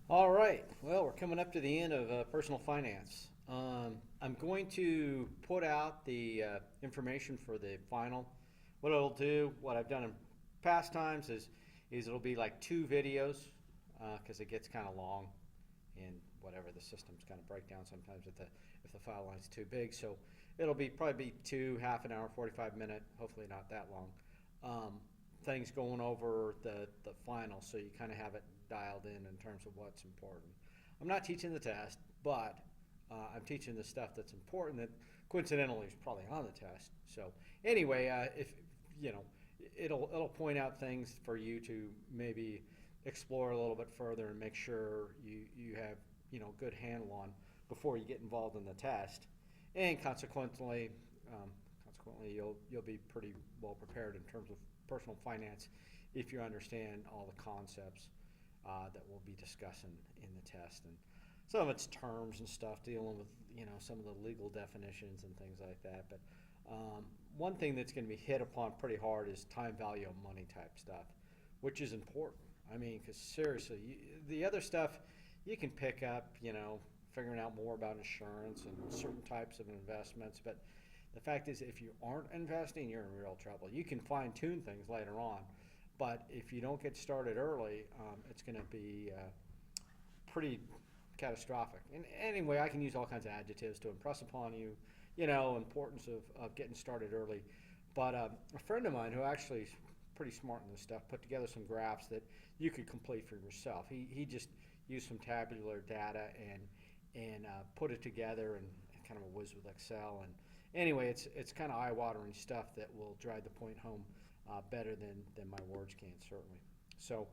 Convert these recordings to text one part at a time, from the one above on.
All right. Well, we're coming up to the end of personal finance. I'm going to put out the information for the final. What it'll do, what I've done in past times is it'll be like two videos because it gets kind of long and whatever the systems kind of break down sometimes if the file line's too big. So it'll be probably be two half an hour, 45 minute, hopefully not that long. Um, Things going over the final, so you kind of have it dialed in terms of what's important. I'm not teaching the test, but I'm teaching the stuff that's important that coincidentally is probably on the test. So anyway, if you know, it'll point out things for you to maybe explore a little bit further and make sure you have good handle on before you get involved in the test, and consequently you'll be pretty well prepared in terms of personal finance if you understand all the concepts that we'll be discussing in the test, and some of it's terms and stuff dealing with some of the legal definitions and things like that. But one thing that's going to be hit upon pretty hard is time value of money type stuff, which is important. I mean, because seriously, the other stuff you can pick up, figuring out more about insurance and certain types of investments. But the fact is, if you aren't investing, you're in real trouble. You can fine tune things later on, but if you don't get started early, it's going to be pretty catastrophic. And anyway, I can use all kinds of adjectives to impress upon you, importance of getting started early. But a friend of mine who actually is pretty smart in this stuff put together some graphs that you could complete for yourself. He just used some tabular data and put it together and kind of a whiz with Excel. And anyway, it's kind of eye-watering stuff that will drive the point home better than my words can, certainly. So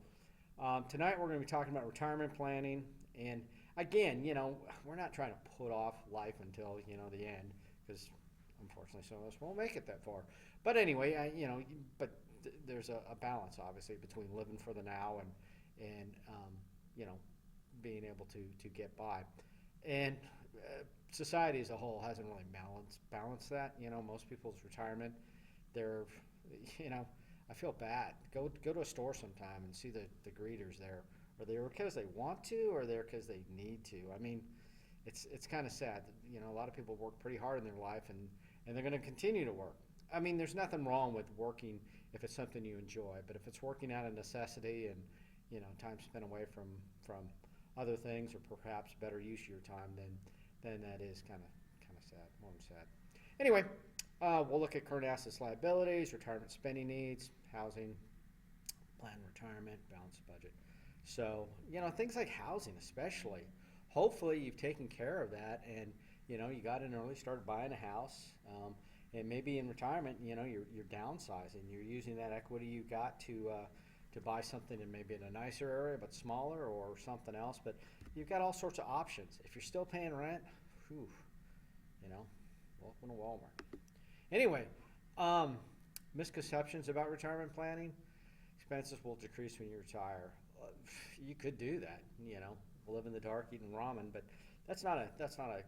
tonight we're going to be talking about retirement planning. And again, we're not trying to put off life until, the end, because unfortunately some of us won't make it that far. But anyway, there's a balance, obviously, between living for the now and you know, being able to get by. And society as a whole hasn't really balanced that. Most people's retirement, they're, you know, I feel bad. Go to a store sometime and see the greeters there. Are they because they want to, or they're because they need to? I mean, it's kind of sad. A lot of people work pretty hard in their life, and they're going to continue to work. I mean, there's nothing wrong with working if it's something you enjoy, but if it's working out of necessity and time spent away from other things, or perhaps better use of your time, then that is kind of sad, more than sad. Anyway, we'll look at current assets, liabilities, retirement spending needs, housing, plan retirement, balance budget. So, things like housing, especially. Hopefully, you've taken care of that, and you got in early, started buying a house, and maybe in retirement, you're downsizing. You're using that equity you got to buy something in maybe in a nicer area but smaller, or something else. But you've got all sorts of options. If you're still paying rent, whew, you know, welcome to Walmart. Anyway, um, misconceptions about retirement planning. Expenses will decrease when you retire. You could do that, live in the dark eating ramen, but that's not a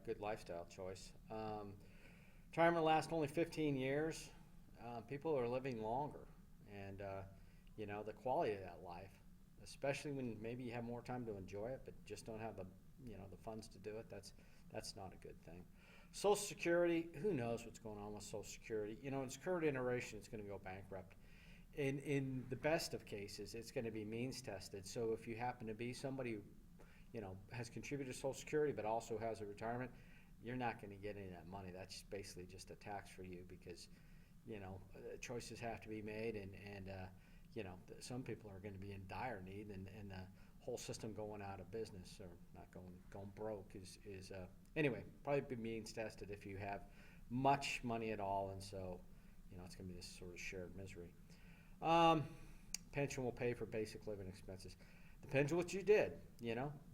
good lifestyle choice. Retirement lasts only 15 years. People are living longer, and the quality of that life, especially when maybe you have more time to enjoy it, but just don't have the funds to do it. That's not a good thing. Social Security, who knows what's going on with Social Security? In its current iteration, it's going to go bankrupt. In the best of cases, it's going to be means tested. So if you happen to be somebody who, has contributed to Social Security but also has a retirement, you're not going to get any of that money. That's basically just a tax for you because, choices have to be made, and some people are going to be in dire need, and the whole system going out of business or not going broke is anyway, probably be means tested if you have much money at all, and so it's going to be this sort of shared misery. Um, Pension will pay for basic living expenses. Depends what you did.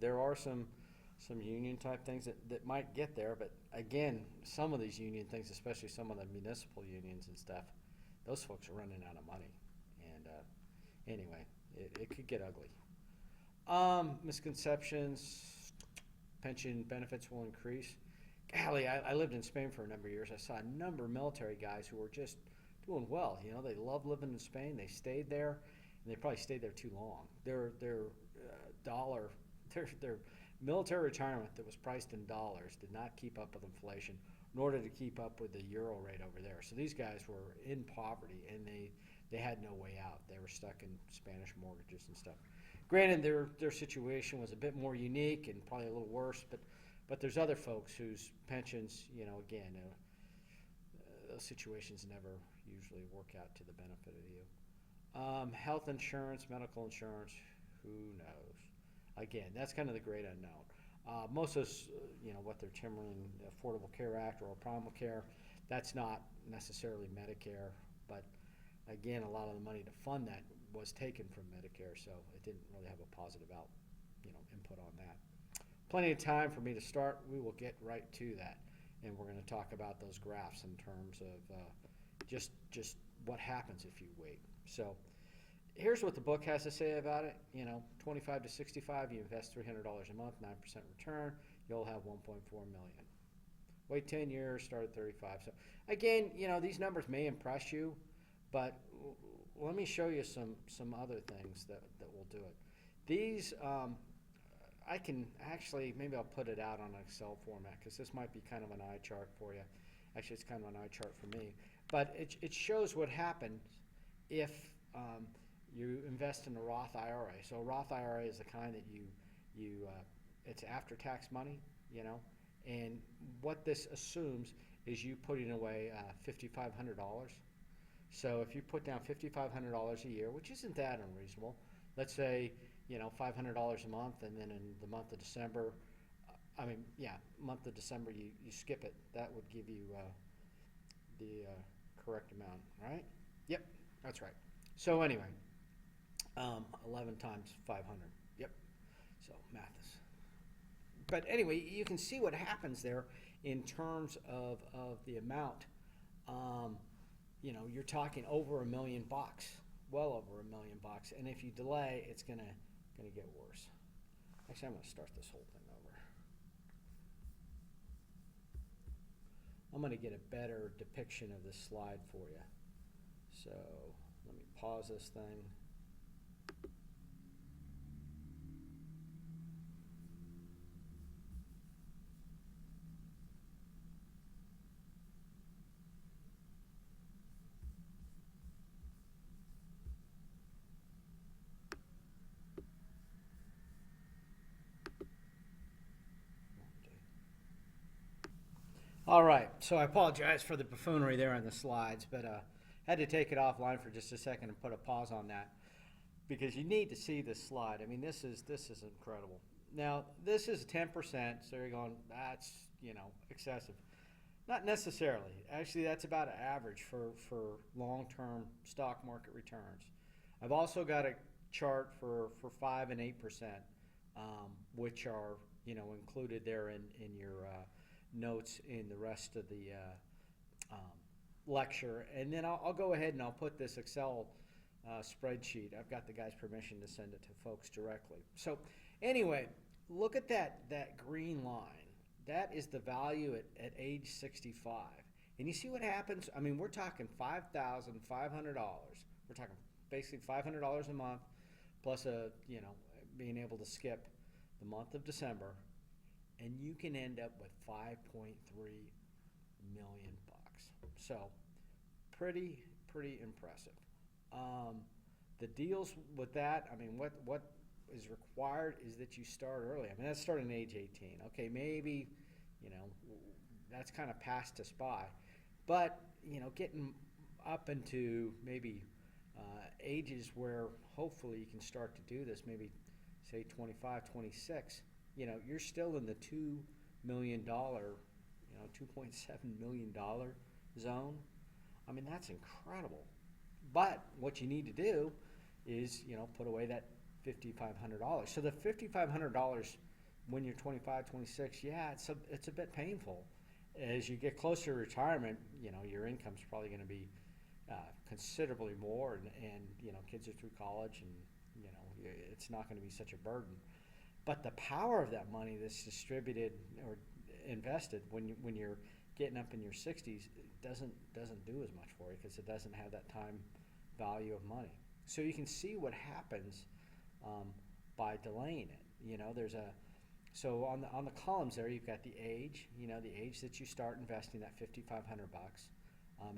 There are some union type things that might get there, but again, some of these union things, especially some of the municipal unions and stuff, those folks are running out of money, and anyway, it could get ugly. Misconceptions: pension benefits will increase. Golly, I lived in Spain for a number of years. I saw a number of military guys who were just doing well. They love living in Spain. They stayed there, and they probably stayed there too long. Their their military retirement that was priced in dollars did not keep up with inflation, nor did it keep up with the euro rate over there. So these guys were in poverty, and they had no way out. They were stuck in Spanish mortgages and stuff. Granted, their situation was a bit more unique and probably a little worse, but there's other folks whose pensions, again, those situations never usually work out to the benefit of you. Health insurance, medical insurance, who knows? Again, that's kind of the great unknown. Most of us, what they're terming Affordable Care Act or Obamacare, that's not necessarily Medicare, but again, a lot of the money to fund that was taken from Medicare, so it didn't really have a positive input on that. Plenty of time for me to start. We will get right to that, and we're going to talk about those graphs in terms of just what happens if you wait. So here's what the book has to say about it. 25 to 65, you invest $300 a month, 9% return, you'll have 1.4 million. Wait 10 years, start at 35. So again, these numbers may impress you, but let me show you some other things that will do it. These, I can actually, maybe I'll put it out on an Excel format because this might be kind of an eye chart for you. Actually, it's kind of an eye chart for me. But it shows what happens if you invest in a Roth IRA. So a Roth IRA is the kind that it's after-tax money, and what this assumes is you putting away $5,500. So if you put down $5,500 a year, which isn't that unreasonable, let's say, $500 a month, and then in the month of December, month of December, you skip it. That would give you the correct amount, right? Yep, that's right. So anyway, 11 times 500. Yep. So math is. But anyway, you can see what happens there in terms of the amount. You're talking over $1 million, well over $1 million, and if you delay, it's gonna get worse. Actually, I'm gonna start this whole thing over. I'm gonna get a better depiction of this slide for you. So let me pause this thing. All right, so I apologize for the buffoonery there on the slides, but had to take it offline for just a second and put a pause on that because you need to see this slide. I mean, this is incredible. Now, this is 10%, so you're going, that's, excessive. Not necessarily. Actually, that's about an average for long-term stock market returns. I've also got a chart for 5 and 8%, which are, included there in your notes in the rest of the lecture, and then I'll go ahead and I'll put this Excel spreadsheet. I've got the guy's permission to send it to folks directly. So anyway, look at that green line. That is the value at age 65, and you see what happens. I mean, we're talking $5,500. We're talking basically $500 a month, plus being able to skip the month of December. And you can end up with 5.3 million bucks. So pretty impressive. The deals with that, I mean, what is required is that you start early. I mean, that's starting at age 18. Okay, maybe, that's kind of past us by. But, getting up into maybe ages where hopefully you can start to do this, maybe say 25, 26, you're still in the $2 million, $2.7 million zone. I mean, that's incredible. But what you need to do is, put away that $5,500. So the $5,500 when you're 25, 26, yeah, it's a bit painful. As you get closer to retirement, your income's probably going to be considerably more, and kids are through college, and it's not going to be such a burden. But the power of that money that's distributed or invested when you're getting up in your 60s doesn't do as much for you because it doesn't have that time value of money. So you can see what happens by delaying it. So on the columns there, you've got the age, the age that you start investing that $5,500.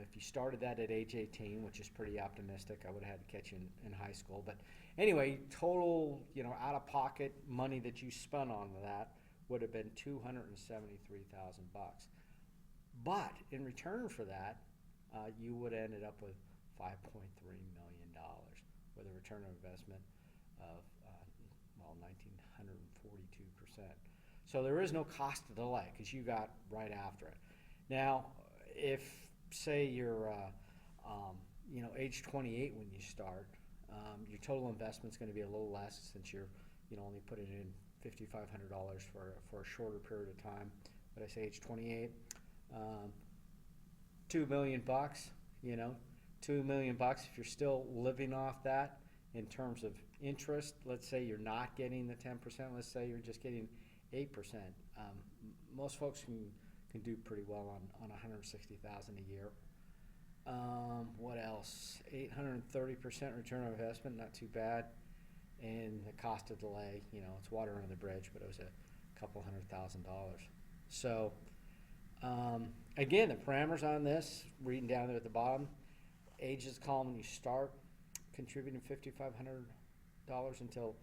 If you started that at age 18, which is pretty optimistic, I would have had to catch you in high school. But anyway, total, out of pocket money that you spent on that would have been $273,000. But in return for that, you would have ended up with $5.3 million with a return on investment of 1,942%. So there is no cost of delay because you got right after it. Now, if say you're age 28 when you start, your total investment is going to be a little less since you're only putting in $5,500 for a shorter period of time. But I say age 28, $2 million, $2 million if you're still living off that in terms of interest. Let's say you're not getting the 10%. Let's say you're just getting 8%. Most folks can do pretty well on $160,000 a year. What else? 830% return on investment, not too bad. And the cost of delay, it's water under the bridge, but it was a couple $100,000. So again, the parameters on this, reading down there at the bottom, age is the column when you start contributing $5,500 until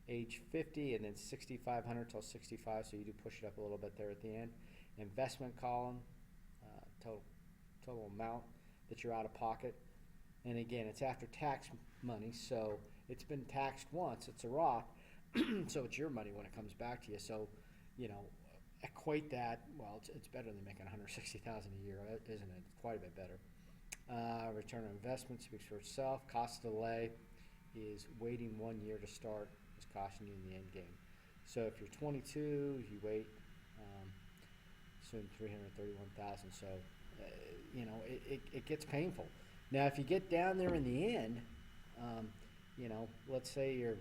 age 50, and then $6,500 until 65. So you do push it up a little bit there at the end. Investment column, total amount that you're out of pocket, and again, it's after tax money, so it's been taxed once. It's a Roth, so it's your money when it comes back to you. So, equate that. Well, it's better than making $160,000 a year, isn't it? It's quite a bit better. Return on investment speaks for itself. Cost of delay is waiting 1 year to start is costing you in the end game. So if you're 22, you wait soon 331,000. So it gets painful. Now, if you get down there in the end, let's say you're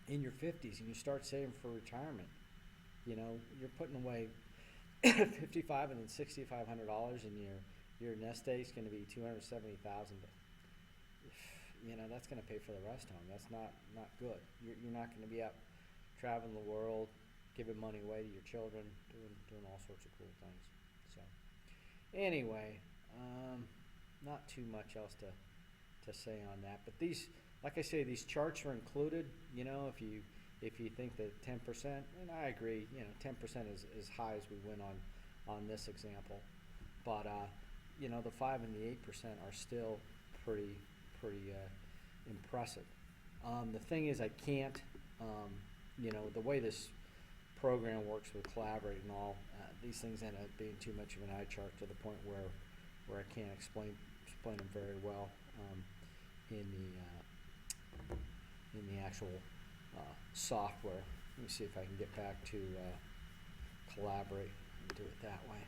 in your 50s and you start saving for retirement, you're putting away $5,500 and then $6,500, and your nest egg is going to be $270,000. That's going to pay for the rest home. That's not good. You're not going to be out traveling the world, giving money away to your children, doing all sorts of cool things. So anyway, not too much else to say on that. But these, like I say, these charts are included. If you think that 10%, and I agree, 10% is as high as we went on this example. But the 5 and the 8% are still pretty impressive. The thing is, I can't, the way this program works with Collaborate and all, these things end up being too much of an eye chart to the point where I can't explain them very well in the actual software. Let me see if I can get back to Collaborate and do it that way.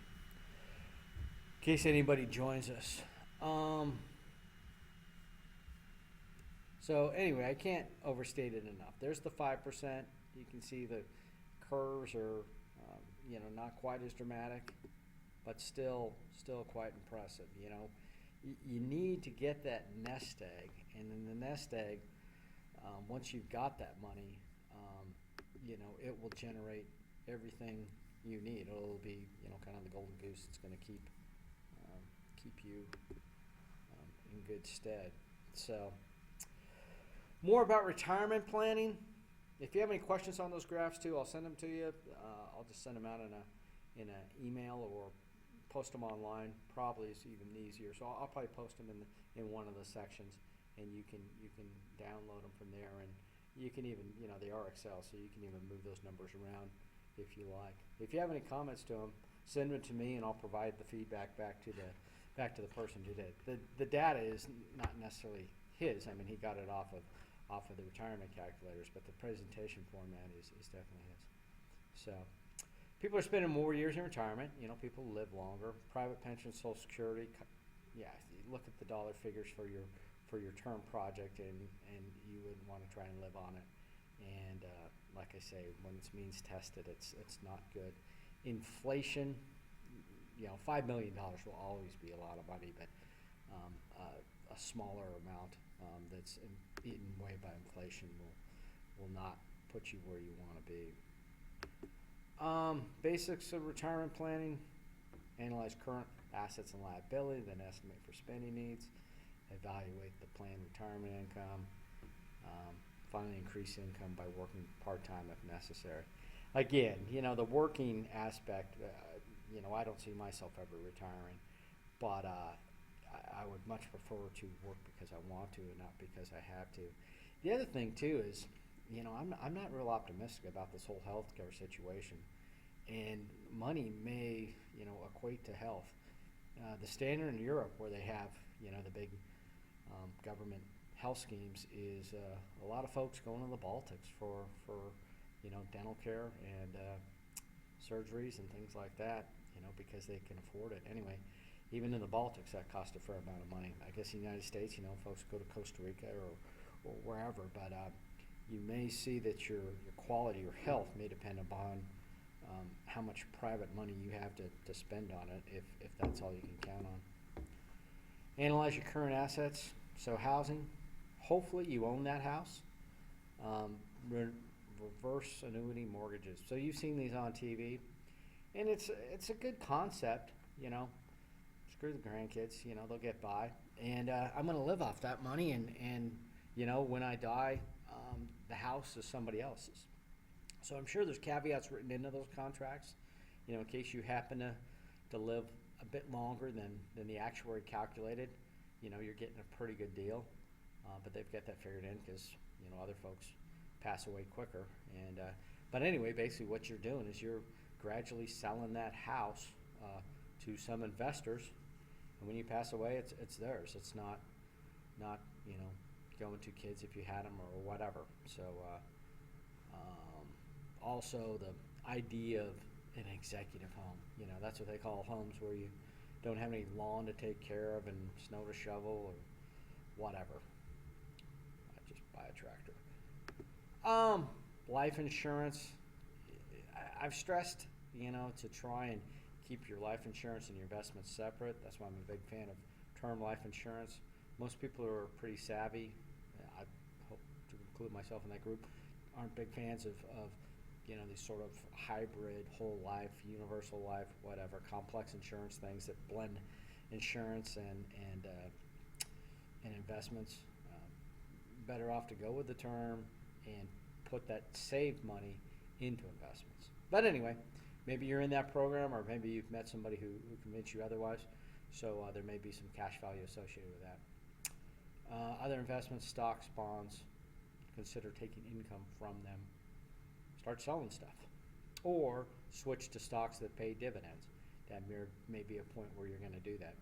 In case anybody joins us. So anyway, I can't overstate it enough. There's the 5%. You can see the curves are, not quite as dramatic, but still quite impressive. You need to get that nest egg, and in the nest egg, once you've got that money, it will generate everything you need. It'll be, kind of the golden goose. It's going to keep you in good stead. So, more about retirement planning. If you have any questions on those graphs too, I'll send them to you. I'll just send them out in an email or post them online. Probably is even easier. So I'll probably post them in one of the sections, and you can download them from there. And you can even, they are Excel, so you can even move those numbers around if you like. If you have any comments to them, send them to me, and I'll provide the feedback back to the person who did. The data is not necessarily his. I mean, he got it off of the retirement calculators, but the presentation format is definitely his. So people are spending more years in retirement. People live longer. Private pension, Social Security. Yeah, you look at the dollar figures for your term project, and you would want to try and live on it. And like I say, when it's means tested, it's not good. Inflation, $5 million will always be a lot of money, but a smaller amount that's eaten away by inflation will not put you where you want to be. Basics of retirement planning: analyze current assets and liability, then estimate for spending needs, evaluate the planned retirement income, finally increase income by working part-time if necessary. Again, the working aspect, I don't see myself ever retiring, but I would much prefer to work because I want to and not because I have to. The other thing too is, I'm not real optimistic about this whole healthcare situation, and money may, equate to health. The standard in Europe, where they have, the big government health schemes, is a lot of folks going to the Baltics for dental care and surgeries and things like that, because they can afford it. Anyway, even in the Baltics, that costs a fair amount of money. I guess in the United States, folks go to Costa Rica or wherever, but you may see that your quality, your health may depend upon how much private money you have to spend on it, if that's all you can count on. Analyze your current assets. So housing, hopefully you own that house. Reverse annuity mortgages. So you've seen these on TV, and it's a good concept, Screw the grandkids, they'll get by. And I'm going to live off that money, and when I die, the house is somebody else's. So I'm sure there's caveats written into those contracts, in case you happen to live a bit longer than the actuary calculated, you're getting a pretty good deal. But they've got that figured in because, other folks pass away quicker. And but anyway, basically what you're doing is you're gradually selling that house to some investors, and when you pass away, it's theirs. It's not going to kids if you had them or whatever. So also the idea of an executive home, that's what they call homes where you don't have any lawn to take care of and snow to shovel or whatever. I just buy a tractor. Life insurance. I've stressed, to try and keep your life insurance and your investments separate. That's why I'm a big fan of term life insurance. Most people who are pretty savvy, I hope to include myself in that group, aren't big fans of these sort of hybrid whole life, universal life, whatever, complex insurance things that blend insurance and investments. Better off to go with the term and put that saved money into investments. But anyway, maybe you're in that program, or maybe you've met somebody who convinced you otherwise. So there may be some cash value associated with that. Other investments: stocks, bonds. Consider taking income from them. Start selling stuff, or switch to stocks that pay dividends. That may be a point where you're going to do that.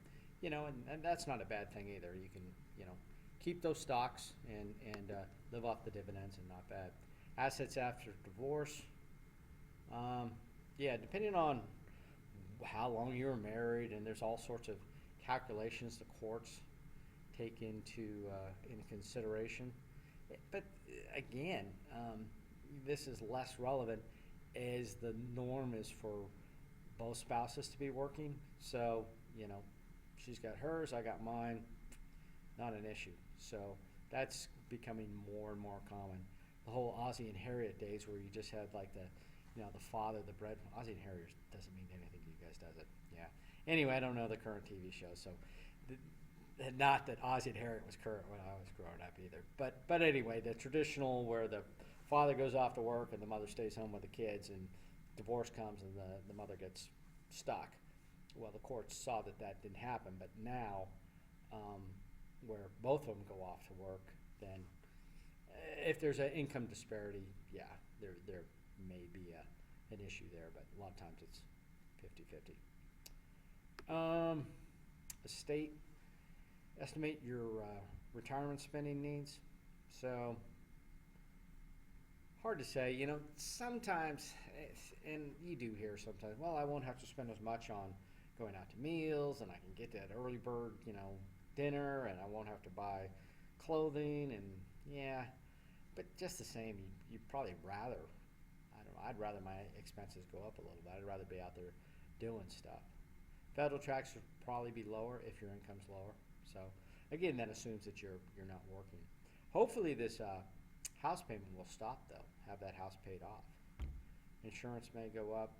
And that's not a bad thing either. You can, keep those stocks and live off the dividends, and not bad. Assets after divorce. Depending on how long you were married, and there's all sorts of calculations the courts take into consideration. But again, this is less relevant, as the norm is for both spouses to be working. So, she's got hers, I got mine, not an issue. So that's becoming more and more common. The whole Ozzie and Harriet days, where you just had like the father, the bread. Ozzie and Harriet doesn't mean anything to you guys, does it? Yeah. Anyway, I don't know the current TV shows, so not that Ozzie and Harriet was current when I was growing up either. But anyway, the traditional where the father goes off to work and the mother stays home with the kids, and divorce comes and the mother gets stuck. Well, the courts saw that didn't happen, but now where both of them go off to work, then if there's an income disparity, yeah, there may be an issue there, but a lot of times it's 50-50. Estate. Estimate your retirement spending needs. So, hard to say, sometimes, and you do hear sometimes, well, I won't have to spend as much on going out to meals, and I can get that early bird, dinner, and I won't have to buy clothing, and yeah, but just the same, you'd probably rather, I'd rather my expenses go up a little bit. I'd rather be out there doing stuff. Federal tax would probably be lower if your income's lower. So again, that assumes that you're not working. Hopefully this House payment will stop though, have that house paid off. Insurance may go up.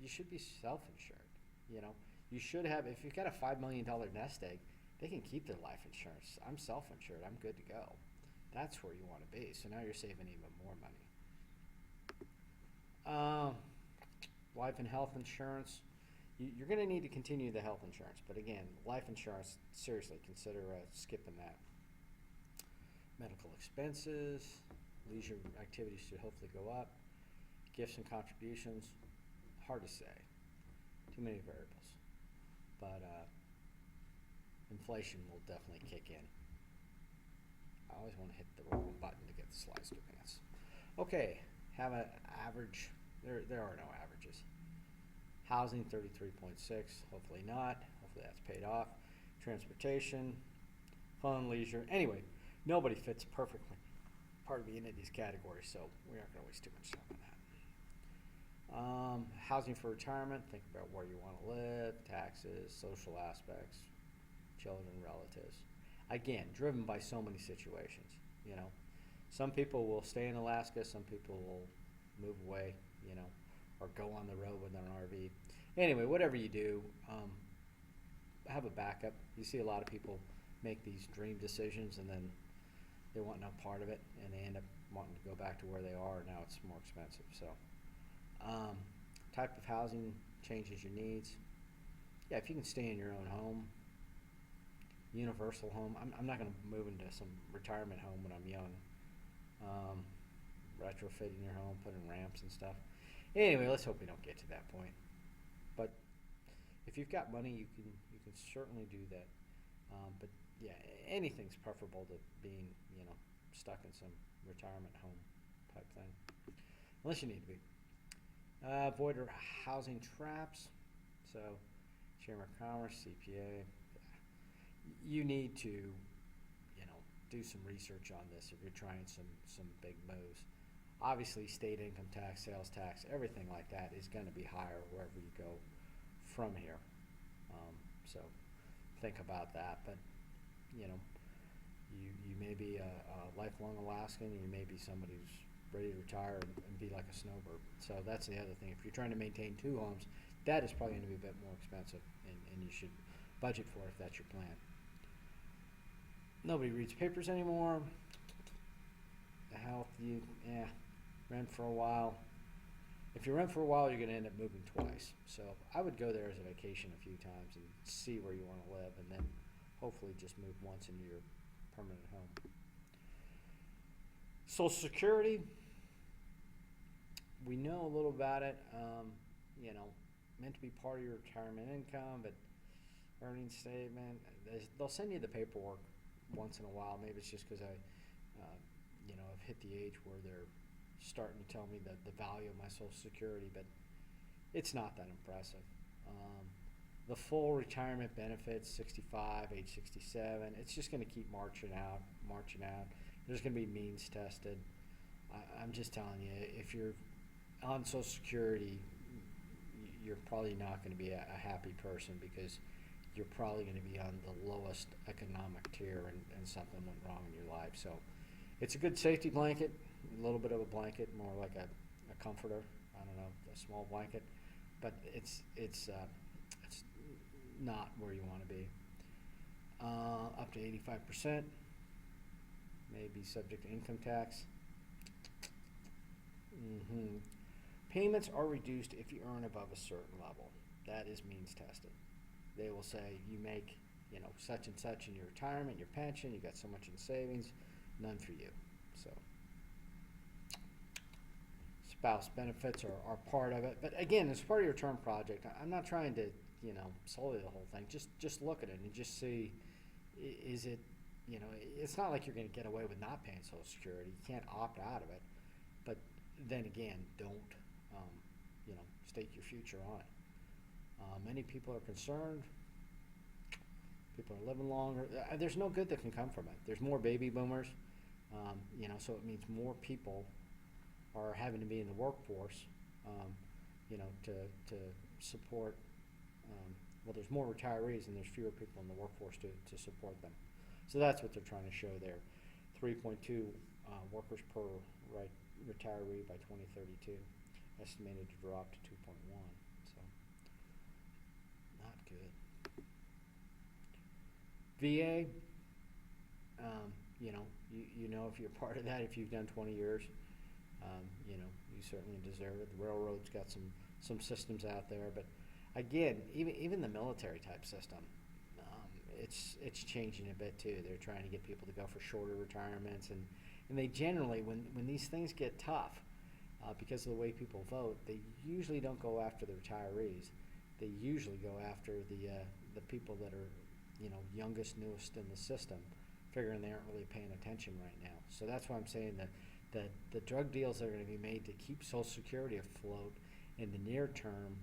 You should be self-insured, you know. You should have, if you've got a $5 million nest egg, they can keep their life insurance. I'm self-insured, I'm good to go. That's where you want to be. So now you're saving even more money. Life and health insurance. You're going to need to continue the health insurance, but again, life insurance, seriously, consider skipping that. Medical expenses, leisure activities should hopefully go up. Gifts and contributions, hard to say. Too many variables. But inflation will definitely kick in. I always want to hit the wrong button to get the slides to advance. Okay, have an average. There are no averages. Housing 33.6, hopefully not. Hopefully that's paid off. Transportation, fun, leisure. Anyway, nobody fits perfectly, pardon me, into these categories, so we aren't going to waste too much time on that. Housing for retirement, think about where you want to live, taxes, social aspects, children, relatives. Again, driven by so many situations, you know. Some people will stay in Alaska, some people will move away, you know, or go on the road with an RV. Anyway, whatever you do, have a backup. You see a lot of people make these dream decisions and then they want no part of it and they end up wanting to go back to where they are. Now it's more expensive. So type of housing changes your needs. Yeah, if you can stay in your own home, universal home. I'm not going to move into some retirement home when I'm young. Retrofitting your home, putting ramps and stuff. Anyway, let's hope we don't get to that point. But if you've got money, you can certainly do that. But yeah, anything's preferable to being, you know, stuck in some retirement home type thing, unless you need to be. Avoid housing traps. So, Chamber of Commerce, CPA. You need to, you know, do some research on this if you're trying some big moves. Obviously, state income tax, sales tax, everything like that is going to be higher wherever you go from here. So think about that. But, you know, you may be a lifelong Alaskan, you may be somebody who's ready to retire and be like a snowbird. So that's the other thing. If you're trying to maintain two homes, that is probably going to be a bit more expensive, and you should budget for it if that's your plan. Nobody reads papers anymore. The health, rent for a while. If you rent for a while, you're going to end up moving twice. So I would go there as a vacation a few times and see where you want to live, and then hopefully just move once into your permanent home. Social Security, we know a little about it. You know, meant to be part of your retirement income, but earnings statement, they'll send you the paperwork once in a while. Maybe it's just because I've hit the age where they're starting to tell me the value of my Social Security, but it's not that impressive. The full retirement benefits, 65, age 67, it's just going to keep marching out. There's going to be means tested. I'm just telling you, if you're on Social Security, you're probably not going to be a happy person, because you're probably going to be on the lowest economic tier and something went wrong in your life. So it's a good safety blanket, a little bit of a blanket, more like a comforter, I don't know, a small blanket, but it's not where you want to be. Up to 85%, may be subject to income tax. Payments are reduced if you earn above a certain level. That is means tested. They will say you make, you know, such and such in your retirement, your pension, you got so much in savings, none for you. So spouse benefits are part of it. But again, as part of your term project, I'm not trying to, you know, solely the whole thing. Just look at it and just see, is it, you know, it's not like you're going to get away with not paying Social Security. You can't opt out of it. But then again, don't, you know, stake your future on it. Many people are concerned. People are living longer. There's no good that can come from it. There's more baby boomers, you know, so it means more people are having to be in the workforce, you know, to support. Well, there's more retirees and there's fewer people in the workforce to support them. So that's what they're trying to show there. 3.2 workers per retiree by 2032, estimated to drop to 2.1. So, not good. VA, you know if you're part of that, if you've done 20 years, you certainly deserve it. The railroad's got some systems out there, but again, even the military type system, it's changing a bit too. They're trying to get people to go for shorter retirements, and they generally, when these things get tough, because of the way people vote, they usually don't go after the retirees. They usually go after the people that are, youngest, newest in the system, figuring they aren't really paying attention right now. So that's why I'm saying that the drug deals that are going to be made to keep Social Security afloat in the near term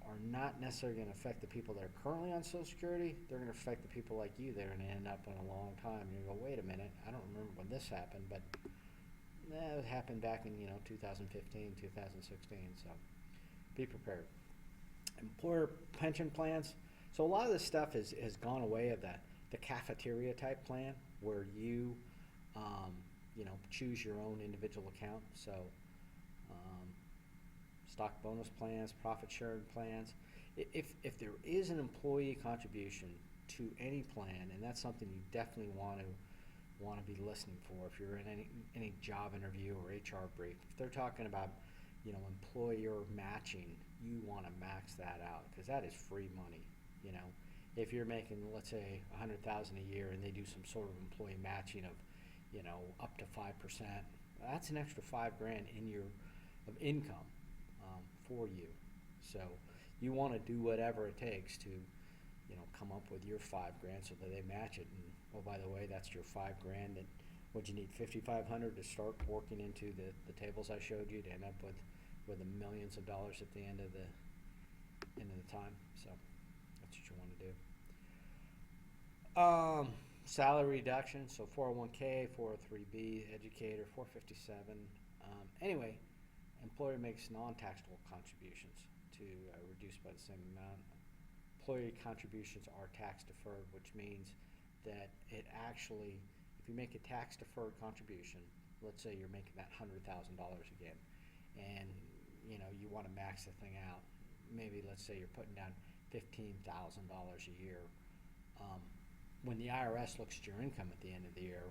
are not necessarily going to affect the people that are currently on Social Security. They're going to affect the people like you that are going to end up on a long time. And you go, wait a minute, I don't remember when this happened, but it happened back in 2015, 2016. So be prepared. Employer pension plans. So a lot of this stuff has gone away of the cafeteria type plan where you choose your own individual account. So stock bonus plans, profit sharing plans. If there is an employee contribution to any plan, and that's something you definitely want to be listening for if you're in any job interview or HR brief. If they're talking about employer matching, you want to max that out because that is free money. If you're making, let's say, $100,000 a year and they do some sort of employee matching of up to 5%, that's an extra $5,000 of income for you. So you want to do whatever it takes to come up with your $5,000 so that they match it. And oh, by the way, that's your $5,000. That would you need $5,500 to start working into the tables I showed you to end up with the millions of dollars at the end of the time. So that's what you want to do. Salary reduction, so 401k, 403b, educator, 457. Anyway, employer makes non-taxable contributions to reduce by the same amount. Employee contributions are tax deferred, which means that it actually, if you make a tax deferred contribution, let's say you're making that $100,000 again, and you want to max the thing out. Maybe let's say you're putting down $15,000 a year. When the IRS looks at your income at the end of the year,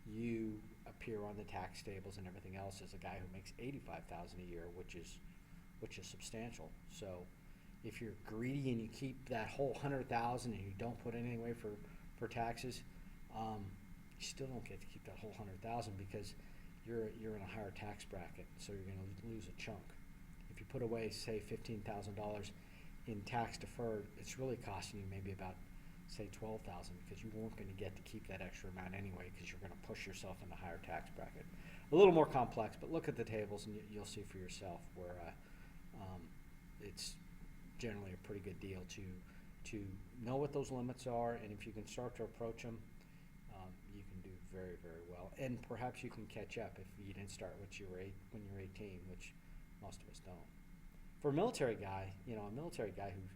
you appear on the tax tables and everything else as a guy who makes $85,000 a year, which is substantial. So if you're greedy and you keep that whole $100,000 and you don't put anything away for taxes, you still don't get to keep that whole $100,000 because you're in a higher tax bracket, so you're going to lose a chunk. If you put away, say, $15,000 in tax deferred, it's really costing you maybe about, say, $12,000 because you weren't going to get to keep that extra amount anyway because you're going to push yourself in the higher tax bracket. A little more complex, but look at the tables and you'll see for yourself where it's generally a pretty good deal to know what those limits are, and if you can start to approach them, you can do very, very well. And perhaps you can catch up if you didn't start when you're 18, which most of us don't. For a military guy, who's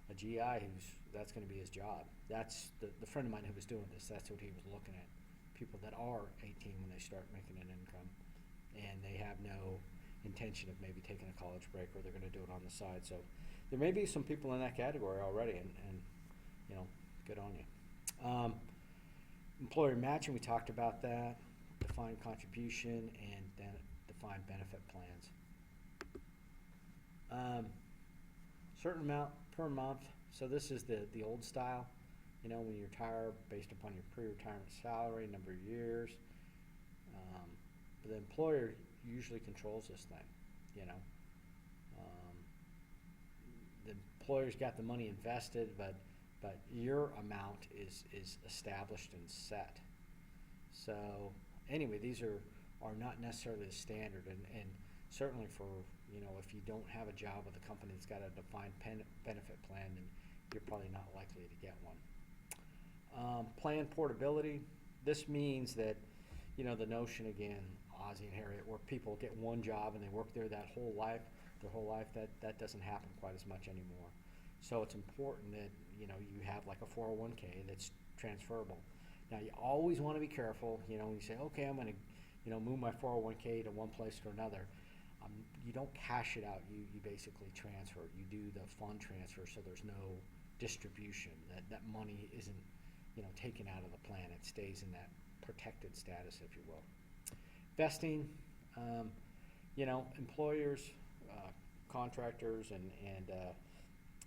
a GI, that's going to be his job. That's the friend of mine who was doing this. That's what he was looking at. People that are 18 when they start making an income, and they have no intention of maybe taking a college break, or they're going to do it on the side. So there may be some people in that category already, and good on you. Employer matching, we talked about that. Defined contribution and then defined benefit plans. Certain amount per month. So this is the old style. When you retire based upon your pre-retirement salary, number of years. But the employer usually controls this thing. The employer's got the money invested, but your amount is established and set. So anyway, these are not necessarily the standard, and certainly for if you don't have a job with a company that's got a defined benefit plan, then you're probably not likely to get one. Plan portability. This means that the notion again, Ozzie and Harriet, where people get one job and they work there their whole life, that doesn't happen quite as much anymore. So it's important that you have like a 401k that's transferable. Now you always want to be careful, when you say, okay, I'm going to move my 401k to one place to another. You don't cash it out. You basically transfer it. You do the fund transfer, so there's no distribution. That money isn't, taken out of the plan. It stays in that protected status, if you will. Vesting, employers, contractors, and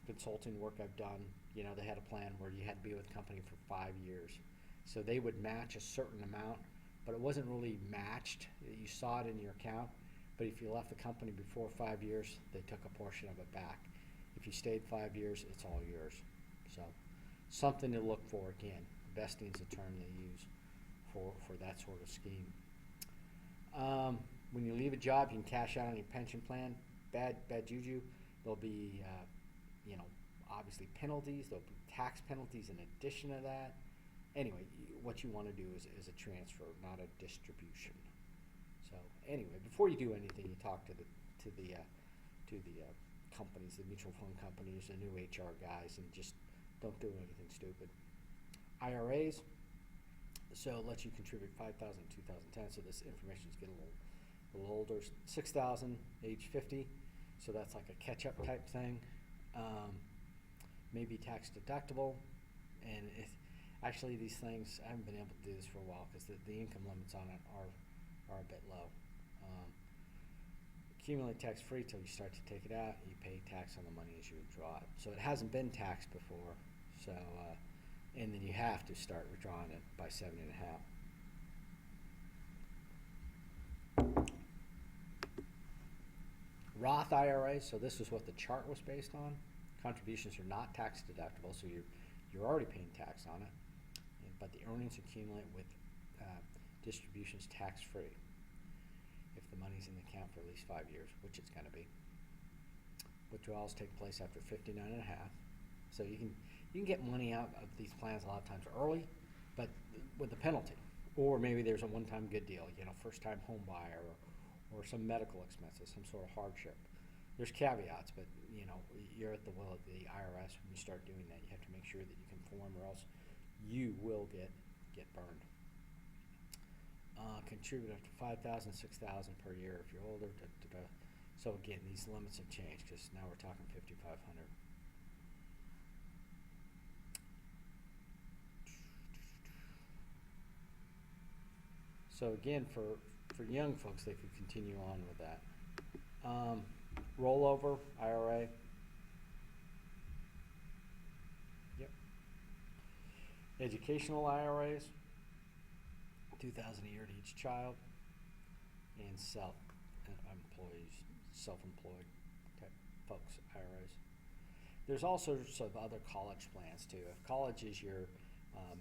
consulting work I've done, they had a plan where you had to be with the company for 5 years. So they would match a certain amount, but it wasn't really matched. You saw it in your account, but if you left the company before 5 years, they took a portion of it back. If you stayed 5 years, it's all yours. So something to look for. Again, vesting is a term they use for that sort of scheme. When you leave a job, you can cash out on your pension plan. Bad juju. There'll be, obviously penalties. There'll be tax penalties in addition to that. Anyway, what you want to do is a transfer, not a distribution. So anyway, before you do anything, you talk to the companies, the mutual fund companies, the new HR guys, and just don't do anything stupid. IRAs, so it lets you contribute $5,000 in 2010. So this information is getting a little older. $6,000, age 50. So that's like a catch-up type thing. Maybe tax deductible, and actually these things, I haven't been able to do this for a while because the income limits on it are a bit low. Accumulate tax-free till you start to take it out. You pay tax on the money as you withdraw it. So it hasn't been taxed before. So and then you have to start withdrawing it by 7.5. Roth IRA. So this is what the chart was based on. Contributions are not tax deductible, so you're already paying tax on it, but the earnings accumulate with distributions tax-free if the money's in the account for at least 5 years, which it's going to be. Withdrawals take place after 59.5, so you can get money out of these plans a lot of times early, but with a penalty, or maybe there's a one-time good deal, first-time home buyer or some medical expenses, some sort of hardship. There's caveats, but you're at the will of the IRS when you start doing that. You have to make sure that you conform, or else you will get burned. Contribute up to $5,000, $6,000 per year if you're older. So again, these limits have changed because now we're talking $5,500. So again, for young folks, they could continue on with that. Rollover IRA. Yep. Educational IRAs, $2,000 a year to each child, and self-employed type folks IRAs. There's all sorts of other college plans too. If college is your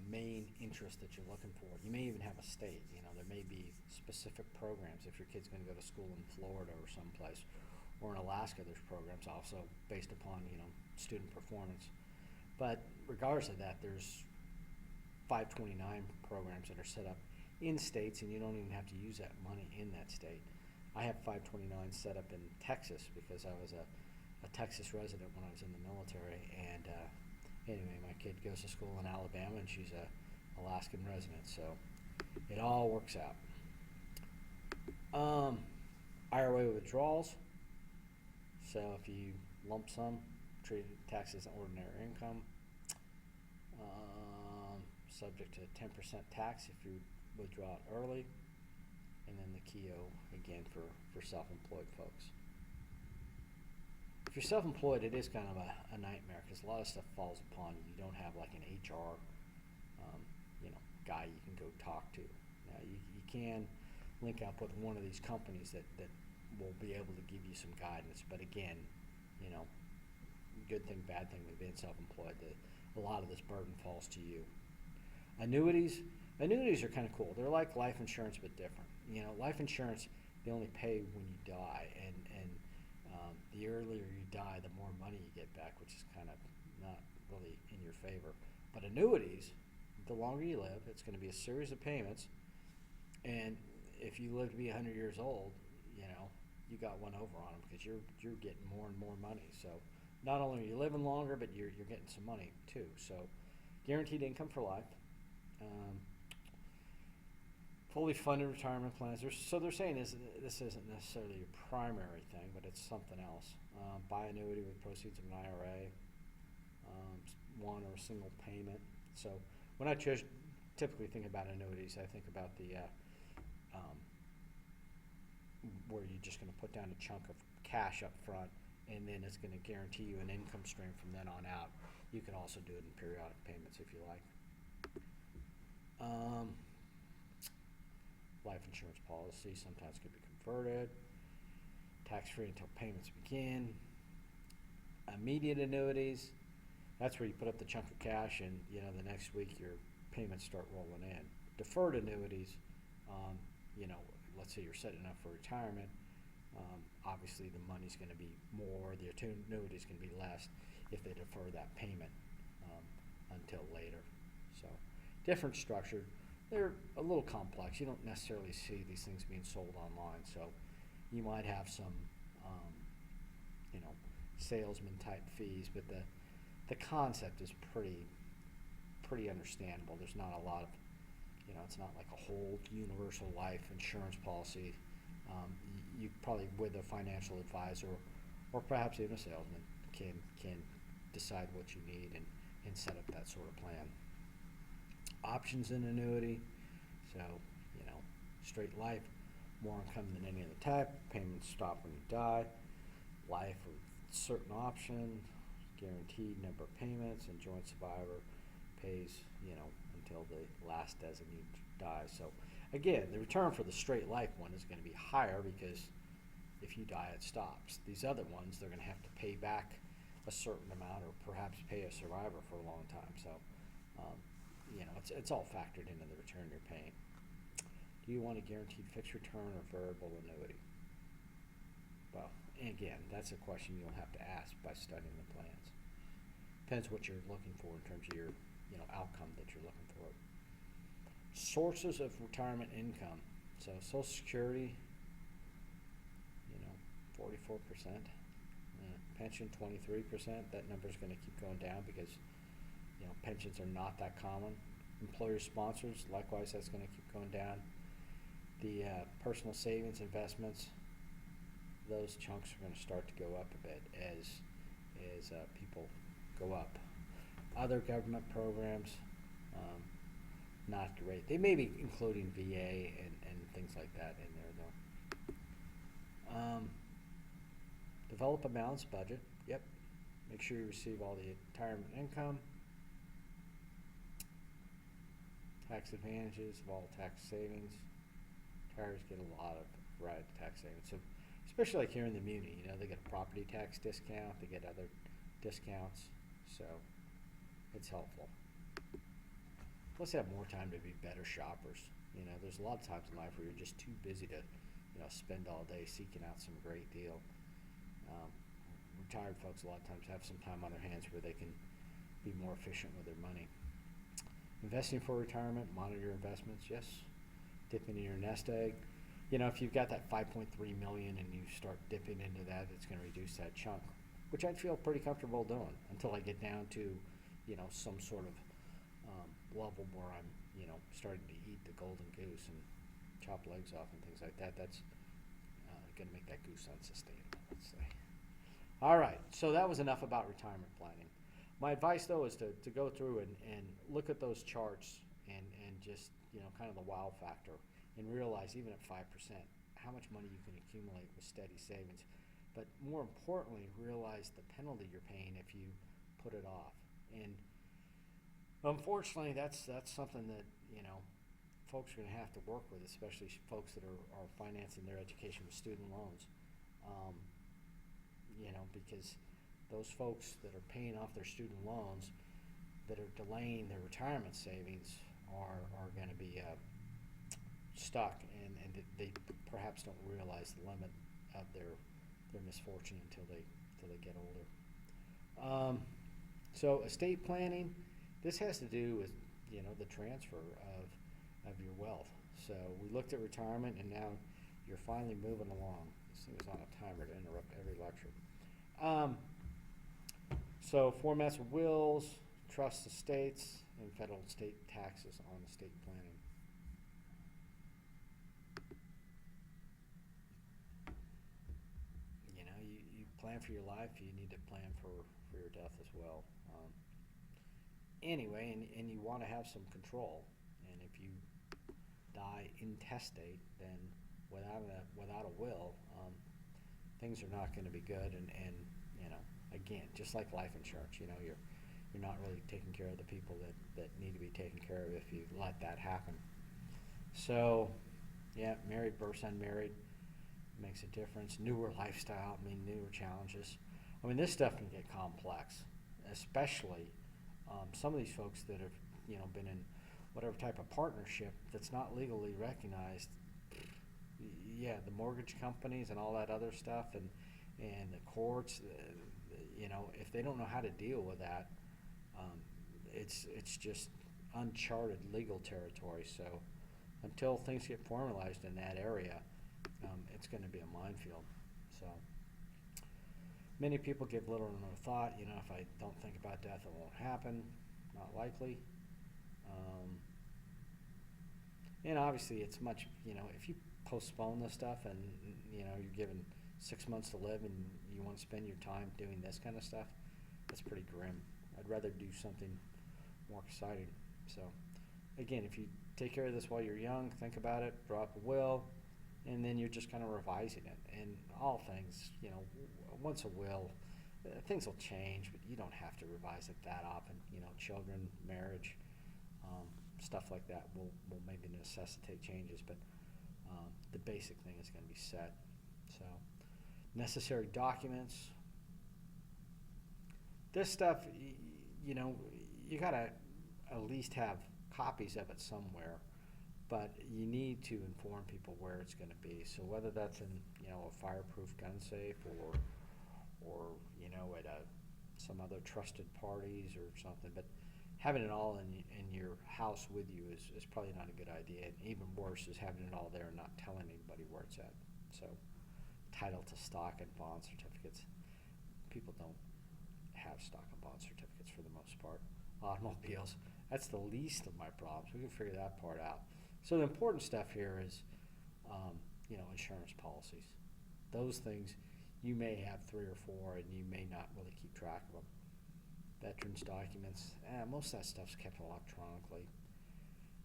main interest that you're looking for, you may even have a state. There may be specific programs if your kid's going to go to school in Florida or someplace. Or in Alaska, there's programs also based upon, student performance. But regardless of that, there's 529 programs that are set up in states, and you don't even have to use that money in that state. I have 529 set up in Texas because I was a Texas resident when I was in the military. And anyway, my kid goes to school in Alabama, and she's a Alaskan resident. So it all works out. IRA withdrawals. So if you lump sum, treat tax as ordinary income, subject to 10% tax if you withdraw it early, and then the KEO again for self-employed folks. If you're self-employed, it is kind of a nightmare because a lot of stuff falls upon you. You don't have like an HR, guy you can go talk to. Now you can link up with one of these companies that will be able to give you some guidance. But again, good thing, bad thing with being self-employed, a lot of this burden falls to you. Annuities are kind of cool. They're like life insurance but different. Life insurance, they only pay when you die, and the earlier you die, the more money you get back, which is kind of not really in your favor. But annuities, the longer you live, it's going to be a series of payments, and if you live to be 100 years old, you got one over on them because you're getting more and more money. So not only are you living longer, but you're getting some money too. So guaranteed income for life. Fully funded retirement plans. So they're saying this isn't necessarily a primary thing, but it's something else. Buy annuity with proceeds of an IRA, one or a single payment. So when I typically think about annuities, I think about the where you're just going to put down a chunk of cash up front, and then it's going to guarantee you an income stream from then on out. You can also do it in periodic payments if you like. Life insurance policy sometimes can be converted. Tax-free until payments begin. Immediate annuities, that's where you put up the chunk of cash and the next week your payments start rolling in. Deferred annuities, let's say you're setting up for retirement, obviously the money's going to be more, the annuity's going to be less if they defer that payment until later. So different structure. They're a little complex. You don't necessarily see these things being sold online, so you might have some salesman type fees, but the concept is pretty understandable. There's not a lot of it's not like a whole universal life insurance policy. You probably, with a financial advisor or perhaps even a salesman, can decide what you need and set up that sort of plan. Options in annuity, so straight life, more income than any other type, payments stop when you die, life with certain option, guaranteed number of payments, and joint survivor pays until the last designee dies. So again, the return for the straight life one is going to be higher because if you die it stops. These other ones, they're going to have to pay back a certain amount or perhaps pay a survivor for a long time. So it's all factored into the return you're paying. Do you want a guaranteed fixed return or variable annuity? Well, again, that's a question you'll have to ask by studying the plans. Depends what you're looking for in terms of your outcome that you're looking for. Sources of retirement income. So Social Security, 44%. Pension, 23%. That number is going to keep going down because pensions are not that common. Employer sponsors, likewise, that's going to keep going down. The personal savings investments, those chunks are going to start to go up a bit as people go up. Other government programs, not great. They may be including VA and things like that in there though. Develop a balanced budget. Yep. Make sure you receive all the retirement income. Tax advantages of all tax savings. Retirees get a lot of variety of tax savings. So, especially like here in the Muni, they get a property tax discount, they get other discounts, so it's helpful. Plus, they have more time to be better shoppers. There's a lot of times in life where you're just too busy to, spend all day seeking out some great deal. Retired folks a lot of times have some time on their hands where they can be more efficient with their money. Investing for retirement, monitor your investments, yes. Dipping in your nest egg. If you've got that $5.3 million and you start dipping into that, it's going to reduce that chunk, which I'd feel pretty comfortable doing until I get down to, some sort of level where I'm, starting to eat the golden goose and chop legs off and things like that. That's going to make that goose unsustainable, let's say. All right, so that was enough about retirement planning. My advice, though, is to go through and look at those charts and just, kind of the wow factor and realize even at 5% how much money you can accumulate with steady savings. But more importantly, realize the penalty you're paying if you put it off. And unfortunately, that's something that, folks are going to have to work with, especially folks that are financing their education with student loans. Because those folks that are paying off their student loans that are delaying their retirement savings are going to be stuck, and they perhaps don't realize the limit of their misfortune until they get older. So estate planning, this has to do with the transfer of your wealth. So we looked at retirement, and now you're finally moving along. This thing is on a timer to interrupt every lecture. So formats of wills, trust estates, and federal and state taxes on estate planning. plan for your life, you need to plan for your death as well. Anyway, and you want to have some control. And if you die intestate, then without a will, things are not going to be good. And again, just like life insurance, you're not really taking care of the people that need to be taken care of if you let that happen. So, yeah, married versus unmarried makes a difference. Newer lifestyle, newer challenges. This stuff can get complex, especially some of these folks that have, been in whatever type of partnership that's not legally recognized. Yeah, the mortgage companies and all that other stuff, and the courts, if they don't know how to deal with that, it's just uncharted legal territory. So until things get formalized in that area, it's going to be a minefield. So many people give little or no thought. If I don't think about death, it won't happen. Not likely. And obviously, it's much. If you postpone this stuff and you're given 6 months to live and you want to spend your time doing this kind of stuff, that's pretty grim. I'd rather do something more exciting. So again, if you take care of this while you're young, think about it, draw up a will, and then you're just kind of revising it. And all things, once a will, things will change, but you don't have to revise it that often. Children, marriage, stuff like that will maybe necessitate changes, but the basic thing is going to be set. So, necessary documents. This stuff, you got to at least have copies of it somewhere, but you need to inform people where it's going to be. So whether that's in a fireproof gun safe or at some other trusted parties or something, but having it all in your house with you is probably not a good idea. And even worse is having it all there and not telling anybody where it's at. So title to stock and bond certificates. People don't have stock and bond certificates for the most part. Automobiles, that's the least of my problems. We can figure that part out. So the important stuff here is, insurance policies. Those things, you may have 3 or 4 and you may not really keep track of them. Veterans documents, most of that stuff's kept electronically.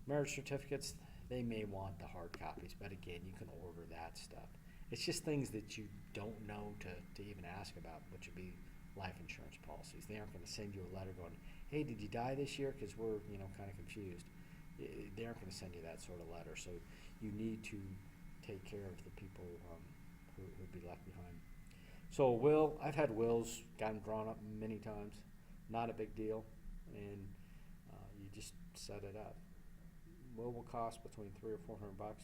Marriage certificates, they may want the hard copies, but again, you can order that stuff. It's just things that you don't know to even ask about, which would be life insurance policies. They aren't going to send you a letter going, hey, did you die this year? Because we're, kind of confused. They aren't going to send you that sort of letter. So you need to take care of the people who'd be left behind. So a will, I've had wills gotten drawn up many times. Not a big deal. And you just set it up. Will cost between $300 or $400.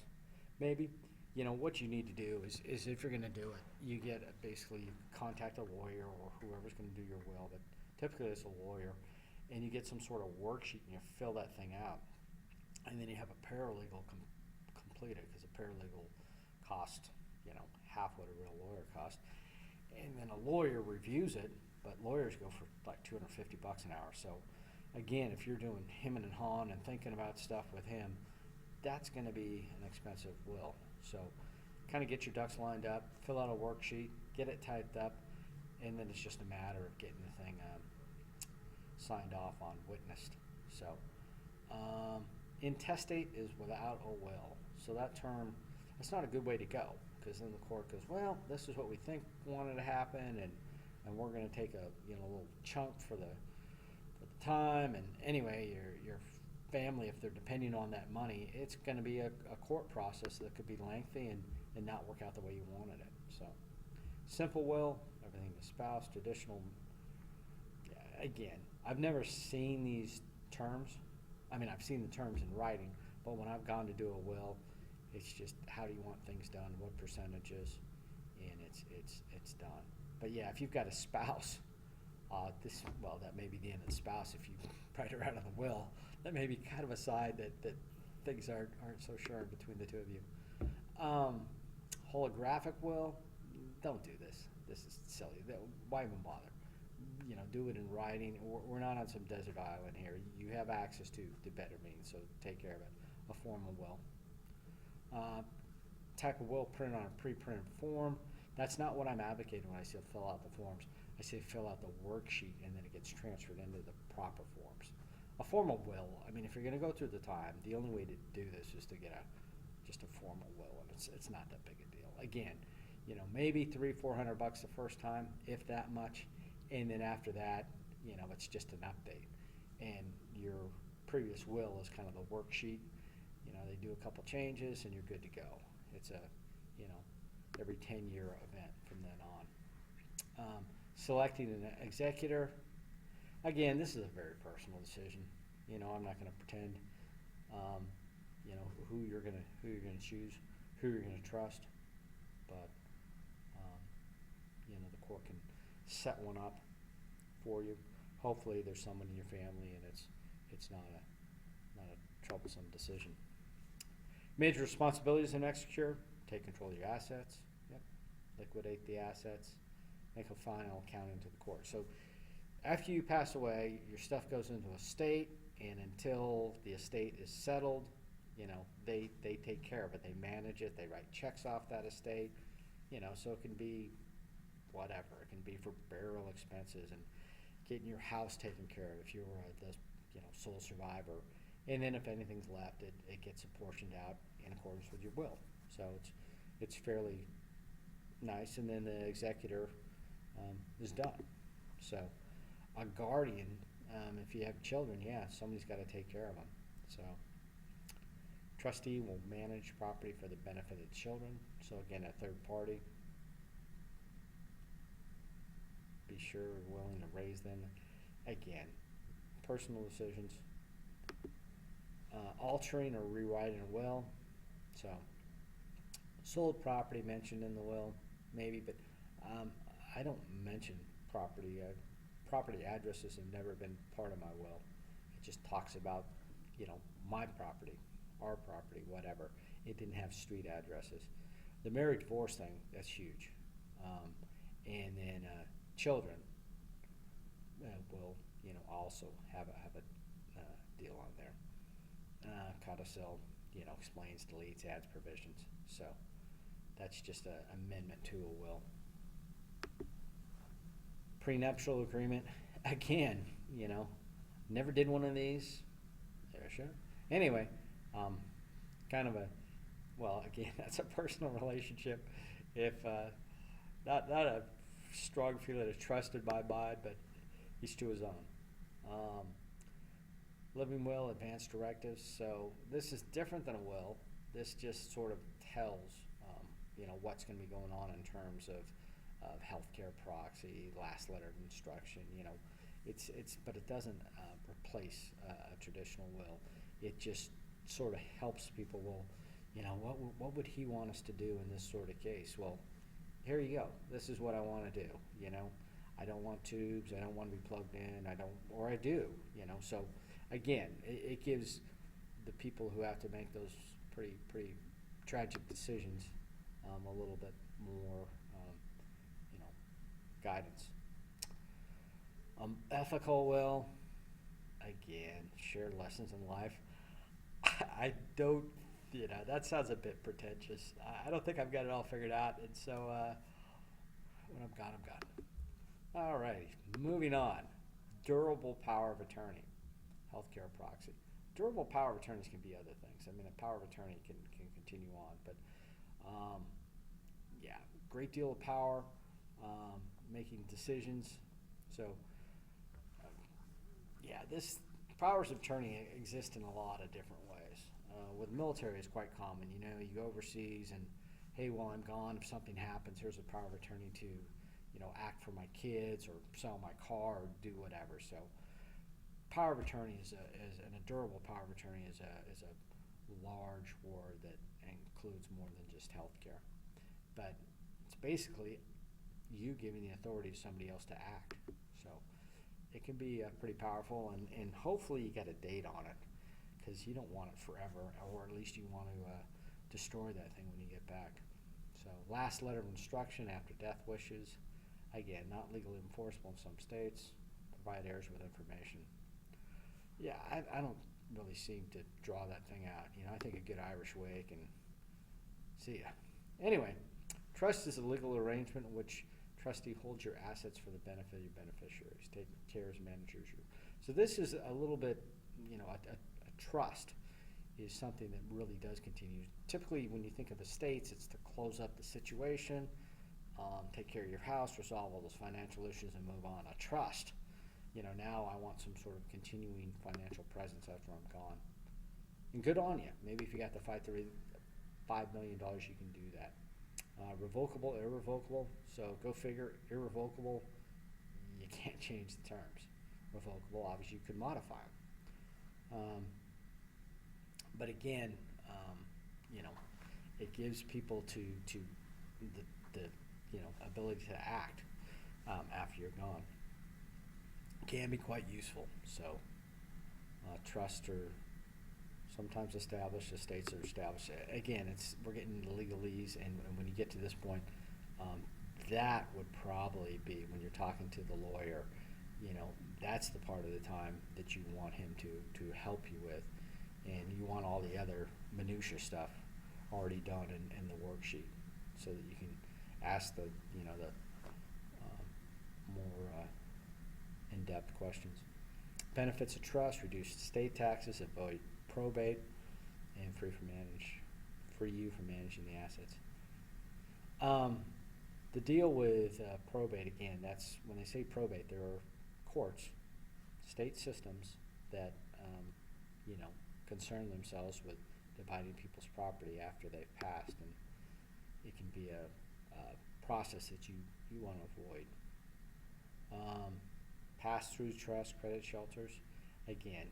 Maybe. What you need to do is if you're going to do it, you get basically you contact a lawyer or whoever's going to do your will, but typically it's a lawyer, and you get some sort of worksheet and you fill that thing out, and then you have a paralegal complete it, because a paralegal costs half what a real lawyer costs, and then a lawyer reviews it, but lawyers go for like $250 an hour. So again, if you're doing him and hawing and thinking about stuff with him, that's going to be an expensive will. So kind of get your ducks lined up, fill out a worksheet, get it typed up, and then it's just a matter of getting the thing signed off on, witnessed. So intestate is without a will. So that term, that's not a good way to go, because then the court goes, well, this is what we think wanted to happen, and we're going to take a little chunk for the time. And anyway, your family, if they're depending on that money, it's going to be a court process that could be lengthy and not work out the way you wanted it. So simple will, everything to spouse, traditional. Again, I've never seen these terms. I've seen the terms in writing, but when I've gone to do a will, it's just how do you want things done, what percentages, and it's done. But yeah, if you've got a spouse, that may be the end of the spouse if you write her out of the will. That may be kind of a side that things aren't so sure between the two of you. Holographic will, don't do this. This is silly. Why even bother? Do it in writing. We're not on some desert island here. You have access to better means, so take care of it. A formal will. Type of will printed on a pre-printed form. That's not what I'm advocating when I say fill out the forms. I say fill out the worksheet and then it gets transferred into the proper forms. A formal will, I mean, if you're gonna go through the time, the only way to do this is to get just a formal will, and it's not that big a deal. Again, you know, maybe $300-400 the first time, if that much, and then after that, you know, it's just an update. And your previous will is kind of the worksheet. You know, they do a couple changes and you're good to go. It's a, you know, every 10-year event from then on. Selecting an executor, again, this is a very personal decision. You know, I'm not going to pretend, you know, who you're going to choose, who you're going to trust, but you know, the court can set one up for you. Hopefully, there's someone in your family, and it's not a troublesome decision. Major responsibilities in executor: take control of your assets. Yep. Liquidate the assets. Make a final accounting to the court. So after you pass away, your stuff goes into a estate, and until the estate is settled, you know, they take care of it. They manage it. They write checks off that estate. You know, so it can be whatever. It can be for burial expenses and getting your house taken care of if you were the sole survivor. And then if anything's left, it gets apportioned out in accordance with your will. So it's fairly nice. And then the executor is done. So a guardian, if you have children, yeah, somebody's got to take care of them. So trustee will manage property for the benefit of the children. So again, a third party. Be sure you're willing to raise them. Again, personal decisions. Altering or rewriting a will. So sold property mentioned in the will, maybe, but I don't mention property. Property addresses have never been part of my will. It just talks about, you know, my property, our property, whatever. It didn't have street addresses. The marriage divorce thing, that's huge. And then children will, you know, also have a deal on there. Codicil, you know, explains, deletes, adds provisions. So that's just an amendment to a will. Prenuptial agreement, again, you know, never did one of these. Yeah, sure. Anyway, kind of well, again, that's a personal relationship. If not a strong feeling of trusted by God, but each to his own. Living will, advance directives. So this is different than a will. This just sort of tells, you know, what's going to be going on in terms of healthcare proxy, last letter of instruction. You know, but it doesn't replace a traditional will. It just sort of helps people. Well, you know, what would he want us to do in this sort of case? Well, here you go. This is what I want to do. You know, I don't want tubes. I don't want to be plugged in. I do. You know, so again, it gives the people who have to make those pretty tragic decisions a little bit more, you know, guidance. Ethical will, again, shared lessons in life. I don't, you know, that sounds a bit pretentious. I don't think I've got it all figured out, and so when I'm gone, I'm gone. All righty, moving on. Durable power of attorney, healthcare proxy. Durable power of attorneys can be other things. I mean, a power of attorney can continue on, but yeah, great deal of power, making decisions. So yeah, this powers of attorney exist in a lot of different ways. With military, it's quite common. You know, you go overseas and, hey, while I'm gone, if something happens, here's a power of attorney to, you know, act for my kids or sell my car or do whatever. So power of attorney and a durable power of attorney is a large word that includes more than just healthcare. But it's basically you giving the authority to somebody else to act. So it can be pretty powerful, and hopefully you get a date on it, because you don't want it forever, or at least you want to destroy that thing when you get back. So last letter of instruction after death wishes, again, not legally enforceable in some states, provide heirs with information. Yeah, I don't really seem to draw that thing out. You know, I think a good Irish way can see ya. Anyway, Trust is a legal arrangement in which trustee holds your assets for the benefit of your beneficiaries, take cares, manages your. So this is a little bit, a trust is something that really does continue. Typically, when you think of estates, it's to close up the situation, take care of your house, resolve all those financial issues, and move on. A trust, now I want some sort of continuing financial presence after I'm gone. And good on you. Maybe if you got the $5 million, you can do that. Revocable, irrevocable. So go figure. Irrevocable, you can't change the terms. Revocable, obviously you could modify them. But again, it gives people to the ability to act after you're gone. Can be quite useful. So trust are sometimes established, estates are established. Again, we're getting into legalese, and when you get to this point, that would probably be when you're talking to the lawyer. That's the part of the time that you want him to help you with, and you want all the other minutia stuff already done in the worksheet, so that you can ask the more in-depth questions. Benefits of trust: reduce estate taxes, avoid probate, and free you from managing the assets. The deal with probate, again, that's when they say probate, there are courts, state systems that concern themselves with dividing people's property after they've passed, and it can be a process that you want to avoid. Pass-through trust, credit shelters, again,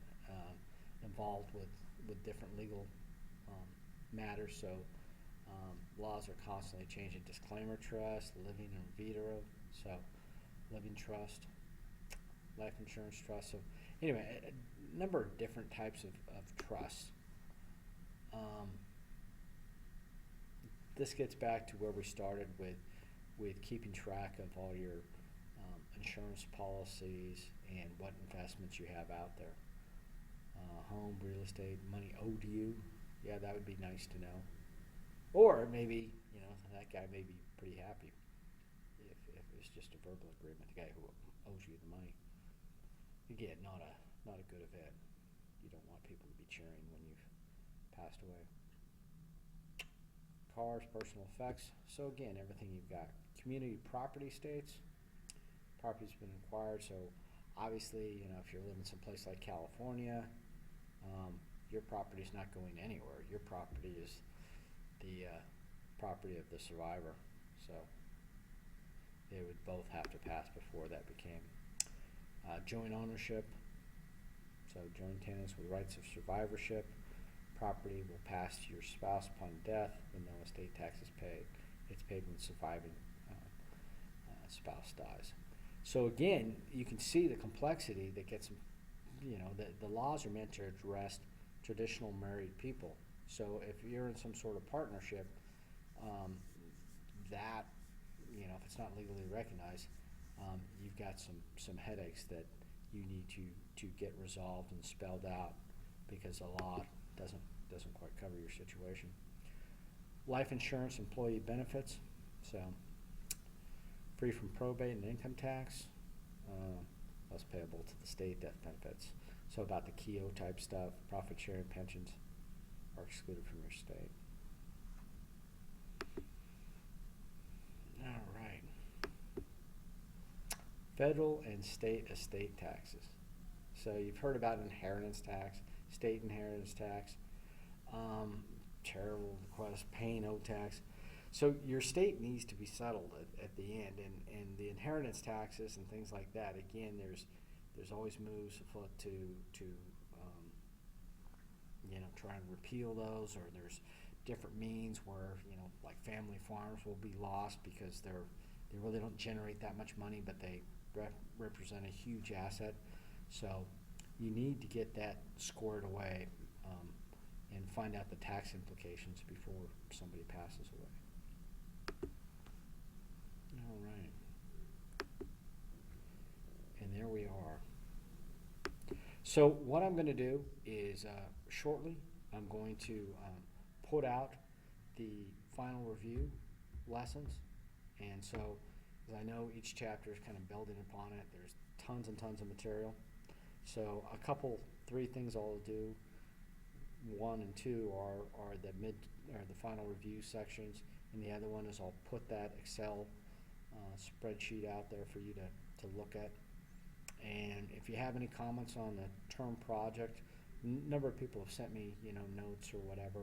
involved with different legal matters, so laws are constantly changing. Disclaimer trust, living in vitro, so living trust, life insurance trust. So anyway, a number of different types of trusts. This gets back to where we started with keeping track of all your insurance policies and what investments you have out there. Home, real estate, money owed to you. Yeah, that would be nice to know. Or maybe, that guy may be pretty happy if it's just a verbal agreement, the guy who owes you the money. Again, not a good event. You don't want people to be cheering when you've passed away. Cars, personal effects. So again, everything you've got. Community property estates. Property's been acquired, so obviously, if you're living someplace like California, your property's not going anywhere. Your property is the property of the survivor, so they would both have to pass before that became joint ownership. So joint tenants with rights of survivorship. Property will pass to your spouse upon death when no estate tax is paid. It's paid when the surviving spouse dies. So again, you can see the complexity that gets, the laws are meant to address traditional married people. So if you're in some sort of partnership, that, if it's not legally recognized, you've got some headaches that you need to get resolved and spelled out, because the law doesn't quite cover your situation. Life insurance, employee benefits, so free from probate and income tax, less payable to the state. Death benefits. So about the Keogh type stuff, profit sharing pensions are excluded from your state. All right. Federal and state estate taxes. So you've heard about inheritance tax, state inheritance tax, charitable bequest, paying owed tax. So your state needs to be settled at the end, and the inheritance taxes and things like that. Again, there's always moves afoot to try and repeal those, or there's different means where like family farms will be lost because they really don't generate that much money, but they represent a huge asset. So you need to get that squared away and find out the tax implications before somebody passes away. All right. And there we are. So what I'm going to do is shortly I'm going to put out the final review lessons. And so, as I know, each chapter is kind of building upon it. There's tons and tons of material. So three things I'll do. 1 and 2 are the final review sections, and the other one is I'll put that Excel spreadsheet out there for you to look at. And if you have any comments on the term project, number of people have sent me, notes or whatever.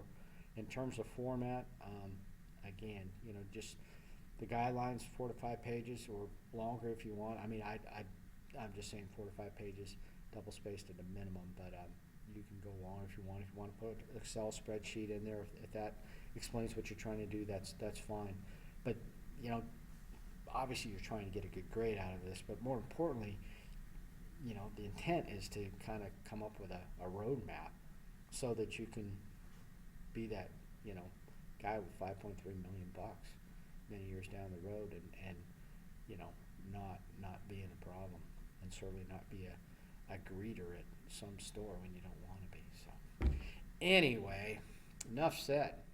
In terms of format, again, just the guidelines, 4 to 5 pages or longer if you want. I mean, I'm just saying 4 to 5 pages, double spaced at a minimum, but you can go longer if you want. If you want to put an Excel spreadsheet in there, if that explains what you're trying to do, that's fine. But, obviously you're trying to get a good grade out of this, but more importantly, the intent is to kind of come up with a roadmap so that you can be that, guy with $5.3 million many years down the road and not being a problem, and certainly not be a greeter at some store when you don't want to be. So anyway, enough said.